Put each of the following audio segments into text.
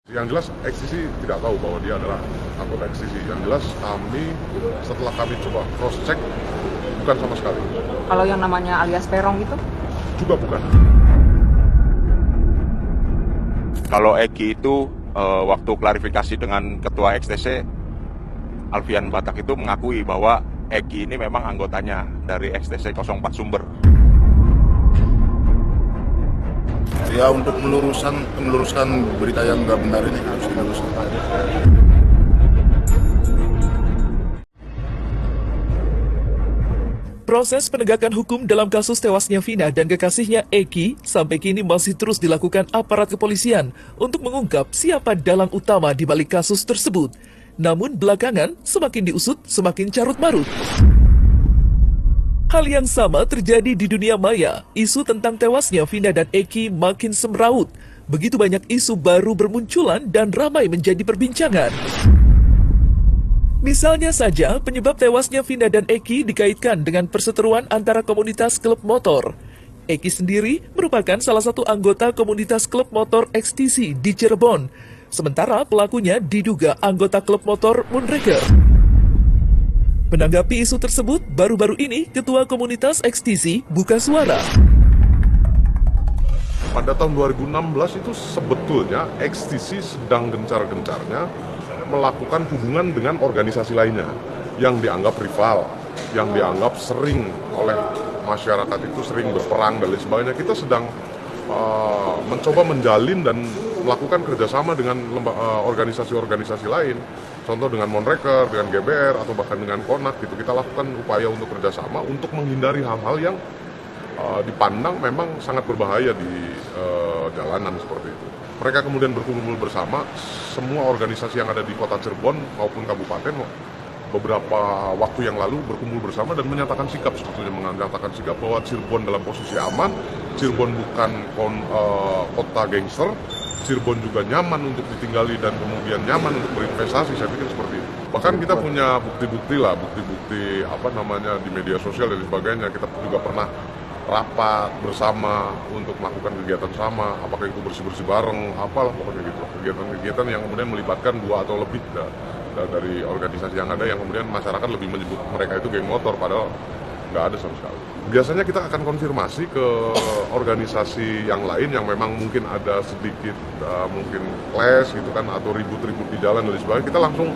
Yang jelas XTC tidak tahu bahwa dia adalah anggota XTC. Yang jelas kami setelah kami coba cross check bukan sama sekali. Kalau yang namanya alias Peron itu? Juga bukan. Kalau Eki itu waktu klarifikasi dengan Ketua XTC Alfian Batak itu mengakui bahwa Eki ini memang anggotanya dari XTC 04 Sumber. Ya, untuk meluruskan berita yang nggak benar ini harus diluruskan. Proses penegakan hukum dalam kasus tewasnya Vina dan kekasihnya Eki sampai kini masih terus dilakukan aparat kepolisian untuk mengungkap siapa dalang utama di balik kasus tersebut. Namun belakangan semakin diusut semakin carut-marut. Hal yang sama terjadi di dunia maya. Isu tentang tewasnya Vina dan Eki makin semrawut. Begitu banyak isu baru bermunculan dan ramai menjadi perbincangan. Misalnya saja, penyebab tewasnya Vina dan Eki dikaitkan dengan perseteruan antara komunitas klub motor. Eki sendiri merupakan salah satu anggota komunitas klub motor XTC di Cirebon. Sementara pelakunya diduga anggota klub motor Moonraker. Menanggapi isu tersebut, baru-baru ini Ketua Komunitas XTC buka suara. Pada tahun 2016 itu sebetulnya XTC sedang gencar-gencarnya melakukan hubungan dengan organisasi lainnya yang dianggap rival, yang dianggap sering oleh masyarakat itu sering berperang dan lain sebagainya. Kita sedang mencoba menjalin dan melakukan kerjasama dengan organisasi-organisasi lain. Contoh dengan Moonraker, dengan GBR, atau bahkan dengan Konak gitu. Kita lakukan upaya untuk kerjasama untuk menghindari hal-hal yang dipandang memang sangat berbahaya di jalanan seperti itu. Mereka kemudian berkumpul bersama, semua organisasi yang ada di kota Cirebon maupun kabupaten beberapa waktu yang lalu berkumpul bersama dan menyatakan sikap, sebetulnya menyatakan sikap bahwa Cirebon dalam posisi aman, Cirebon bukan kota gangster, Cirebon juga nyaman untuk ditinggali dan kemudian nyaman untuk berinvestasi. Saya pikir seperti itu. Bahkan kita punya bukti-bukti di media sosial dan sebagainya. Kita juga pernah rapat bersama untuk melakukan kegiatan sama, apakah itu bersih-bersih bareng, apalah pokoknya gitu. Kegiatan-kegiatan yang kemudian melibatkan 2 atau lebih dari organisasi yang ada, yang kemudian masyarakat lebih menyebut mereka itu geng motor, padahal nggak ada sama sekali. Biasanya kita akan konfirmasi ke organisasi yang lain yang memang mungkin ada sedikit mungkin clash gitu kan, atau ribut-ribut di jalan dan sebagainya. Kita langsung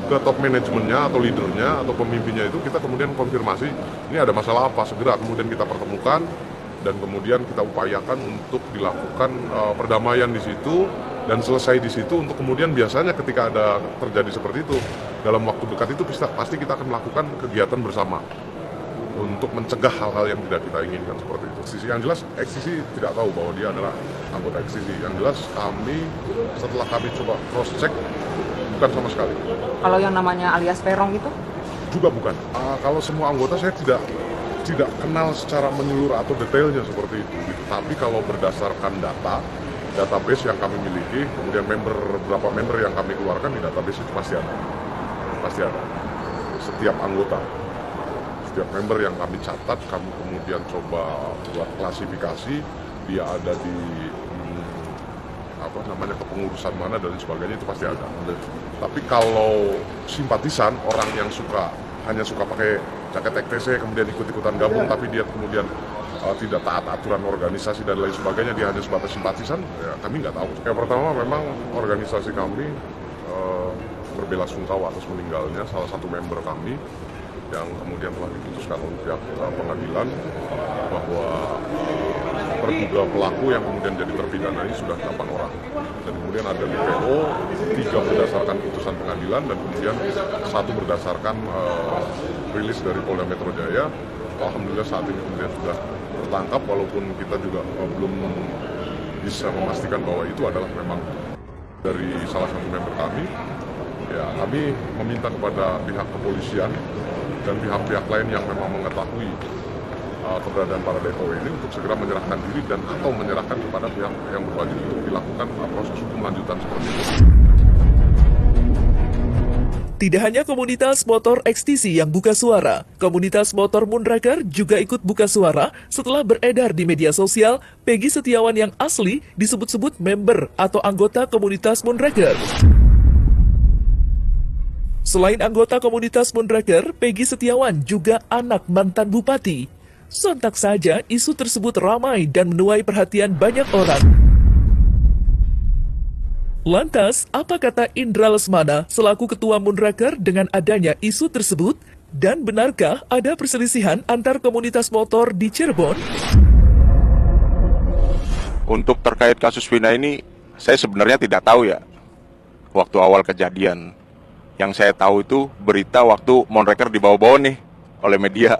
ke top manajemennya atau leadernya atau pemimpinnya itu, kita kemudian konfirmasi ini ada masalah apa, segera kemudian kita pertemukan dan kemudian kita upayakan untuk dilakukan perdamaian di situ dan selesai di situ. Untuk kemudian biasanya ketika ada terjadi seperti itu dalam waktu dekat itu pasti kita akan melakukan kegiatan bersama untuk mencegah hal-hal yang tidak kita inginkan seperti itu. Yang jelas XTC tidak tahu bahwa dia adalah anggota XTC. Yang jelas kami setelah kami coba cross check bukan sama sekali. Kalau yang namanya alias Peron itu? Juga bukan. Kalau semua anggota saya tidak kenal secara menyeluruh atau detailnya seperti itu. Tapi kalau berdasarkan database yang kami miliki, kemudian berapa member yang kami keluarkan di database itu pasti ada. Setiap anggota, setiap member yang kami catat, kami kemudian coba buat klasifikasi, dia ada di kepengurusan mana dan sebagainya, itu pasti ada. Tapi kalau simpatisan, orang yang hanya suka pakai jaket XTC kemudian ikut-ikutan gabung, tapi dia kemudian tidak taat aturan organisasi dan lain sebagainya, dia hanya sebatas simpatisan, ya kami nggak tahu. Yang pertama, memang organisasi kami berbelasungkawa atas meninggalnya salah satu member kami yang kemudian telah diputuskan oleh pihak pengadilan bahwa terduga pelaku yang kemudian jadi terpidana ini sudah 8 orang. Dan kemudian ada DPO, 3 berdasarkan putusan pengadilan dan kemudian 1 berdasarkan rilis dari Polda Metro Jaya. Alhamdulillah saat ini kemudian sudah tertangkap, walaupun kita juga belum bisa memastikan bahwa itu adalah memang dari salah satu member kami. Ya, kami meminta kepada pihak kepolisian dan pihak-pihak lain yang memang mengetahui keberadaan para DPO ini untuk segera menyerahkan diri dan atau menyerahkan kepada pihak yang berwajib untuk dilakukan proses hukum lanjutan seperti itu. Tidak hanya komunitas motor XTC yang buka suara, komunitas motor Moonraker juga ikut buka suara setelah beredar di media sosial Peggy Setiawan yang asli disebut-sebut member atau anggota komunitas Moonraker. Selain anggota komunitas Moonraker, Peggy Setiawan juga anak mantan bupati. Sontak saja isu tersebut ramai dan menuai perhatian banyak orang. Lantas, apa kata Indra Lesmana selaku ketua Moonraker dengan adanya isu tersebut? Dan benarkah ada perselisihan antar komunitas motor di Cirebon? Untuk terkait kasus Vina ini, saya sebenarnya tidak tahu ya waktu awal kejadian. Yang saya tahu itu berita waktu Moonraker dibawa-bawa nih oleh media.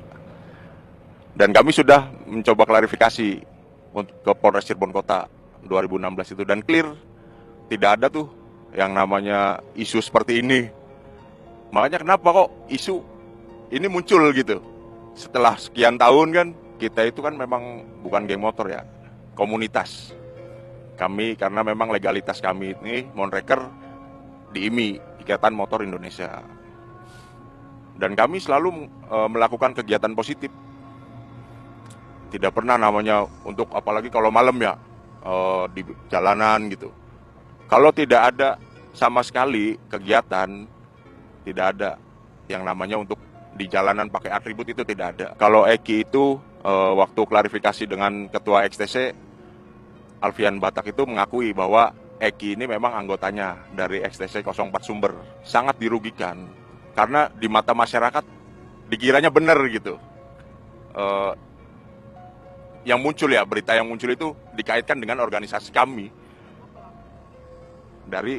Dan kami sudah mencoba klarifikasi ke Polres Cirebon Kota 2016 itu dan clear. Tidak ada tuh yang namanya isu seperti ini. Makanya kenapa kok isu ini muncul gitu. Setelah sekian tahun kan, kita itu kan memang bukan geng motor ya, komunitas. Kami karena memang legalitas kami ini Moonraker di IMI, Ikatan Motor Indonesia. Dan kami selalu melakukan kegiatan positif. Tidak pernah namanya untuk apalagi kalau malam ya di jalanan gitu. Kalau tidak ada sama sekali kegiatan, tidak ada yang namanya untuk di jalanan pakai atribut itu tidak ada. Kalau Eki itu waktu klarifikasi dengan Ketua XTC, Alfian Batak itu mengakui bahwa Eki ini memang anggotanya dari XTC 04 Sumber. Sangat dirugikan, karena di mata masyarakat dikiranya benar gitu. Yang muncul ya, berita yang muncul itu dikaitkan dengan organisasi kami. Dari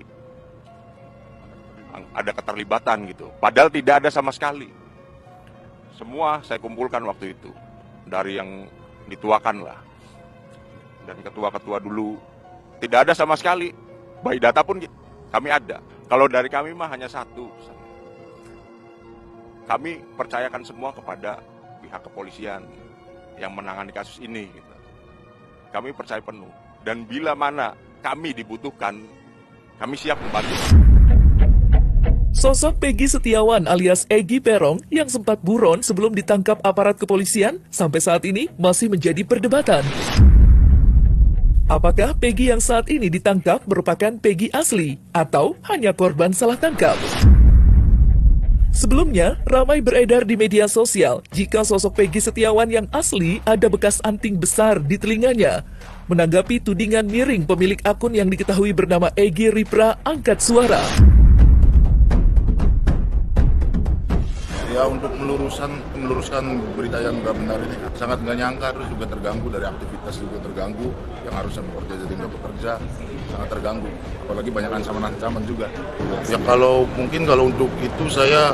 ada keterlibatan gitu, padahal tidak ada sama sekali. Semua saya kumpulkan waktu itu dari yang dituakan lah dan ketua-ketua dulu, tidak ada sama sekali. By data pun kami ada. Kalau dari kami mah hanya satu. Kami percayakan semua kepada pihak kepolisian yang menangani kasus ini gitu. Kami percaya penuh, dan bila mana kami dibutuhkan, kami siap membantu. Sosok Peggy Setiawan alias Egy Perong yang sempat buron sebelum ditangkap aparat kepolisian sampai saat ini masih menjadi perdebatan. Apakah Peggy yang saat ini ditangkap merupakan Peggy asli atau hanya korban salah tangkap? Sebelumnya, ramai beredar di media sosial jika sosok Peggy Setiawan yang asli ada bekas anting besar di telinganya. Menanggapi tudingan miring pemilik akun yang diketahui bernama Egy Ripra Angkat Suara. Ya, untuk meluruskan berita yang nggak benar ini sangat nggak nyangka, terus juga terganggu dari aktivitas juga terganggu, yang harusnya bekerja jadi nggak bekerja, sangat terganggu, apalagi banyak ancaman-ancaman juga. Ya kalau untuk itu saya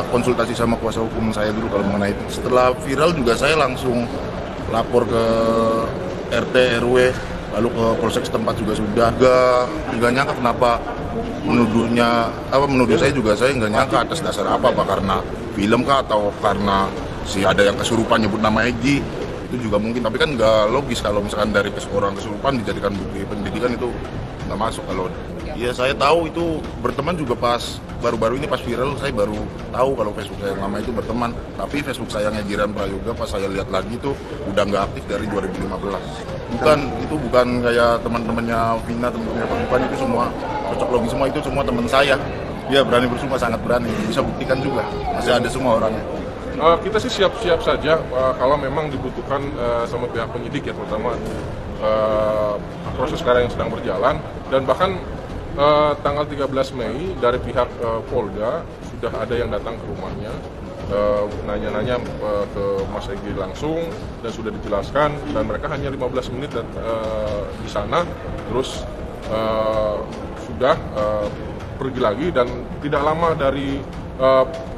konsultasi sama kuasa hukum saya dulu kalau mengenai itu. Setelah viral juga saya langsung lapor ke RT RW, lalu ke polsek setempat juga sudah. Nggak nyangka kenapa menuduh saya juga, saya nggak nyangka atas dasar apa karena film kah atau karena ada yang kesurupan nyebut nama Egy, itu juga mungkin. Tapi kan nggak logis kalau misalkan dari orang kesurupan dijadikan bukti pendidikan, itu nggak masuk. Kalau ya saya tahu itu berteman juga pas baru-baru ini pas viral, saya baru tahu kalau Facebook saya yang lama itu berteman. Tapi Facebook saya yang Jiran Prayoga pas saya lihat lagi itu udah nggak aktif dari 2015. Bukan kayak teman-temannya Vina, teman-temannya Bukan, itu semua cocok logi semua, itu semua teman saya. Dia berani bersumpah, sangat berani, bisa buktikan juga, masih ada semua orangnya. Kita sih siap-siap saja kalau memang dibutuhkan sama pihak penyidik ya, terutama proses sekarang yang sedang berjalan. Dan bahkan tanggal 13 Mei dari pihak Polda sudah ada yang datang ke rumahnya, nanya-nanya ke Mas Egy langsung, dan sudah dijelaskan, dan mereka hanya 15 menit di sana, terus sudah pergi lagi. Dan tidak lama dari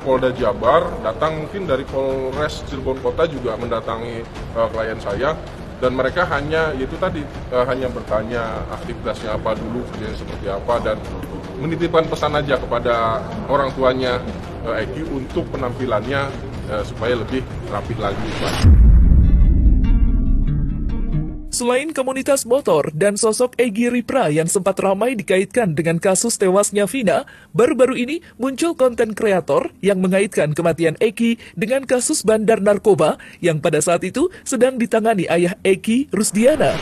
Polda Jabar datang, mungkin dari Polres Cirebon Kota juga mendatangi klien saya, dan mereka hanya hanya bertanya aktivitasnya apa dulu, kerjanya seperti apa, dan menitipkan pesan aja kepada orang tuanya Egy untuk penampilannya supaya lebih rapi lagi. Selain komunitas motor dan sosok Egy Ripra yang sempat ramai dikaitkan dengan kasus tewasnya Vina, baru-baru ini muncul konten kreator yang mengaitkan kematian Egy dengan kasus bandar narkoba yang pada saat itu sedang ditangani ayah Egy, Rusdiana.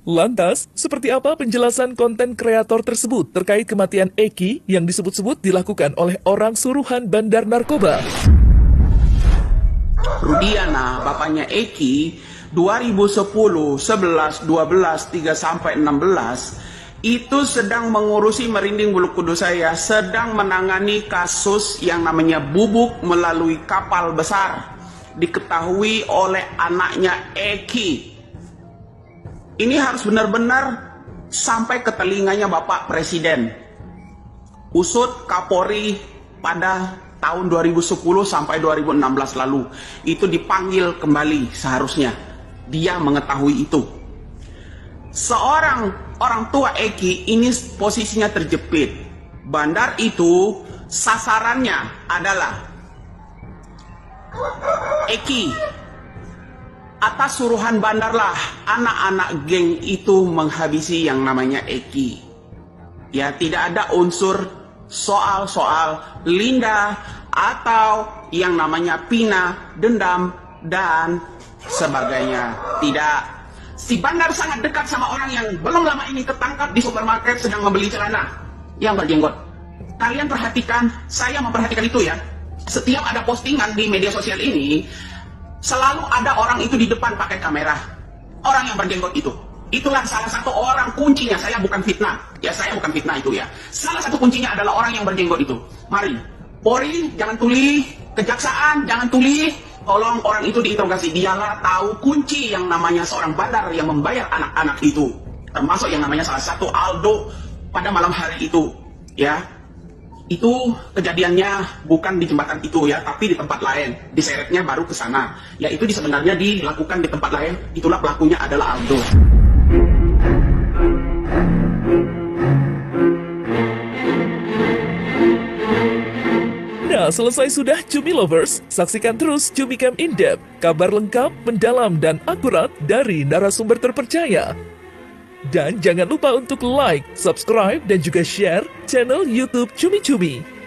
Lantas, seperti apa penjelasan konten kreator tersebut terkait kematian Egy yang disebut-sebut dilakukan oleh orang suruhan bandar narkoba? Rusdiana, bapaknya Egy, 2010, 11, 12, 3 sampai 16 itu sedang mengurusi Merinding Bulu Kudus. Saya sedang menangani kasus yang namanya bubuk melalui kapal besar, diketahui oleh anaknya Egy. Ini harus benar-benar sampai ke telinganya Bapak Presiden. Usut Kapolri pada tahun 2010 sampai 2016 lalu itu dipanggil kembali, seharusnya dia mengetahui itu. Seorang orang tua Egy ini posisinya terjepit. Bandar itu sasarannya adalah Egy. Atas suruhan bandarlah anak-anak geng itu menghabisi yang namanya Egy. Ya, tidak ada unsur soal-soal Linda atau yang namanya Pina, dendam, dan sebagainya. Tidak. Si bandar sangat dekat sama orang yang belum lama ini ketangkap di supermarket sedang membeli celana yang berjenggot. Kalian perhatikan, saya memperhatikan itu ya. Setiap ada postingan di media sosial ini, selalu ada orang itu di depan pakai kamera. Orang yang berjenggot itu. Itulah salah satu orang kuncinya. Saya bukan fitnah. Ya, saya bukan fitnah itu ya. Salah satu kuncinya adalah orang yang berjenggot itu. Mari, Polri jangan tuli, kejaksaan jangan tuli. Tolong orang itu diinterogasi. Dialah tahu kunci yang namanya seorang bandar yang membayar anak-anak itu. Termasuk yang namanya salah satu Aldo pada malam hari itu. Ya, itu kejadiannya bukan di jembatan itu ya, tapi di tempat lain. Diseretnya baru ke sana. Ya, itu sebenarnya dilakukan di tempat lain. Itulah pelakunya adalah Aldo. Nah, selesai sudah Cumi Lovers, saksikan terus Cumi Cam In-Depth, kabar lengkap, mendalam, dan akurat dari narasumber terpercaya. Dan jangan lupa untuk like, subscribe, dan juga share channel YouTube Cumi Cumi.